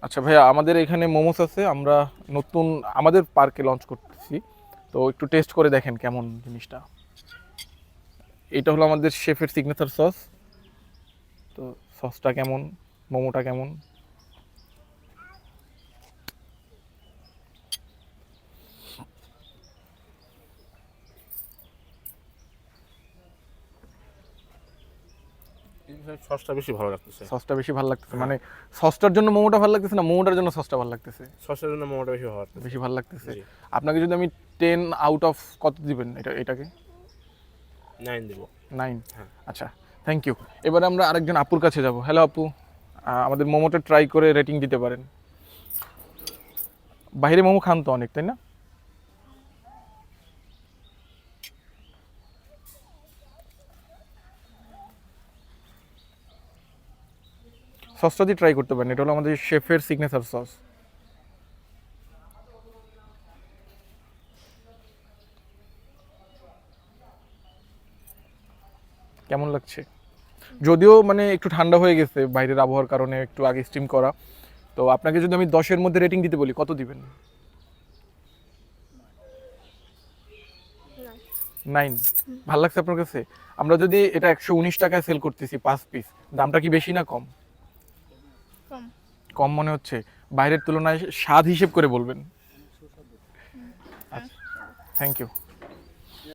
আচ্ছা ভাইয়া, আমাদের এখানে মোমোস আছে, আমরা নতুন আমাদের পার্কে লঞ্চ করতেছি, তো একটু টেস্ট করে দেখেন কেমন জিনিসটা। এটা হলো আমাদের শেফের সিগনেচার সস। তো সসটা কেমন, মোমোটা কেমন? সসটা বেশি ভালো লাগতেছে। সসটা বেশি ভালো লাগতেছে, হ্যাঁ। মানে সসটার জন্য মোমোটা ভালো লাগতেছে না মোমোটার জন্য সসটা ভালো লাগতেছে? সসের জন্য মোমোটা বেশি ভালো লাগতেছে। বেশি ভালো লাগতেছে। জি। আপনাকে যদি আমি 10 আউট অফ কত দিবেন এটাকে? 9 দেবো। 9। হ্যাঁ। আচ্ছা, থ্যাংক ইউ। এবারে আমরা আরেকজন আপুর কাছে যাব। হ্যালো আপু, আমাদের মোমোটা ট্রাই করে রেটিং দিতে পারেন। বাইরে মোমো খান তো অনেক, তাই না? সসটা দিয়ে ট্রাই করতে পারেন, এটা হলো আমাদের শেফের সিগনেচার সস। কেমন লাগছে? যদিও মানে একটু ঠান্ডা হয়ে গেছে বাইরের আবহাওয়ার কারণে, একটু আগে স্টিম করা। তো আপনাকে যদি আমি 10-এর মধ্যে রেটিং দিতে বলি, কত দিবেন? 9। ভালো লাগছে আপনার কাছে? আমরা যদি এটা 119 টাকায় সেল করতেছি 5 পিস, দামটা কি বেশি না কম? কম। কম মনে হচ্ছে? বাইরের তুলনায় স্বাদ হিসেব করে বলবেন। আচ্ছা, থ্যাংক ইউ।